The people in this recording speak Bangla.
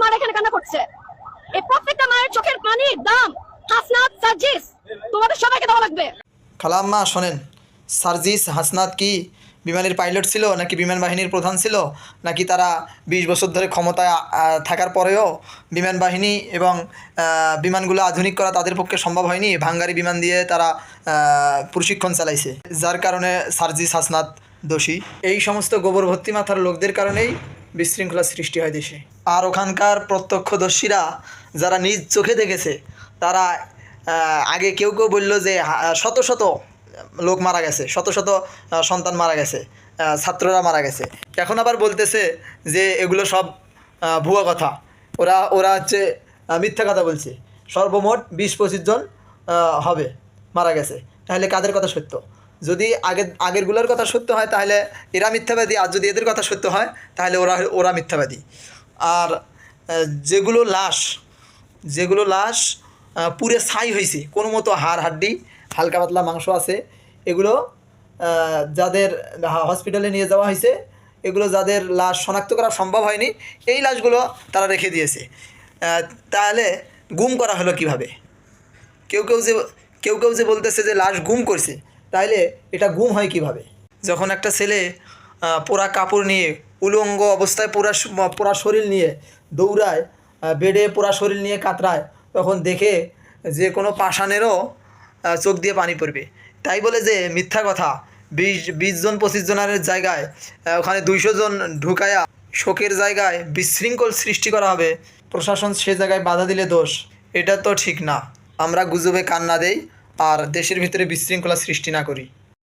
মারা এখানে কান্না করছে। এই প্রত্যেকটা মায়ের চোখের পানির দাম হাসনাত, সার্জিস তোমাদের সবাইকে দেওয়া লাগবে। খালাম্মা শোনেন, সার্জিস হাসনাত কি বিমানের পাইলট ছিল, নাকি বিমান বাহিনীর প্রধান ছিল, নাকি তারা 20 বছর ধরে ক্ষমতায় থাকার পরেও বিমান বাহিনী এবং বিমানগুলো আধুনিক করা তাদের পক্ষে সম্ভব হয়নি? ভাঙ্গারি বিমান দিয়ে তারা প্রশিক্ষণ চালাইছে, যার কারণে সার্জিস হাসনাত দোষী। এই সমস্ত গোবর ভর্তি মাথার লোকদের কারণেই বিশৃঙ্খলা সৃষ্টি হয় দেশে। আর ওখানকার প্রত্যক্ষদর্শীরা যারা নিজ চোখে দেখেছে, তারা আগে কেউ কেউ বলল যে শত শত লোক মারা গেছে, শত শত সন্তান মারা গেছে, ছাত্ররা মারা গেছে। এখন আবার বলতেছে যে এগুলো সব ভুয়া কথা, ওরা হচ্ছে মিথ্যা কথা বলছে। সর্বমোট 20-25 জন হবে মারা গেছে। তাহলে কাদের কথা সত্য? যদি আগেরগুলোর কথা সত্য হয় তাহলে এরা মিথ্যাবাদী, আর যদি এদের কথা সত্য হয় তাহলে ওরা মিথ্যাবাদী। আর যেগুলো লাশ পুরে ছাই হয়েছে, কোনো মতো হাড় হাড্ডি হালকা পাতলা মাংস আছে, এগুলো যাদের হসপিটালে নিয়ে যাওয়া হয়েছে, এগুলো যাদের লাশ শনাক্ত করা সম্ভব হয়নি, এই লাশগুলো তারা রেখে দিয়েছে। তাহলে গুম করা হলো কিভাবে? কেউ কেউ যে বলতেছে যে লাশ গুম করছে, তাহলে এটা গুম হয় কিভাবে? যখন একটা ছেলে পোড়া কাপড় নিয়ে, উলঙ্গ অবস্থায় পোড়া শরীর নিয়ে দৌড়ায়, বেডে পোড়া শরীর নিয়ে কাতরায়, তখন দেখে যে কোনো পাষাণেরও চোখ দিয়ে পানি পড়বে। তাই বলে যে মিথ্যা কথা 20 জন 25 জনের জায়গায় ওখানে 200 জন ঢুকায়া শোকের জায়গায় বিশৃঙ্খল সৃষ্টি করা হবে, প্রশাসন সে জায়গায় বাধা দিলে দোষ, এটা তো ঠিক না। আমরা গুজবে কান না দেই আর দেশের ভিতরে বিশৃঙ্খলা সৃষ্টি না করি।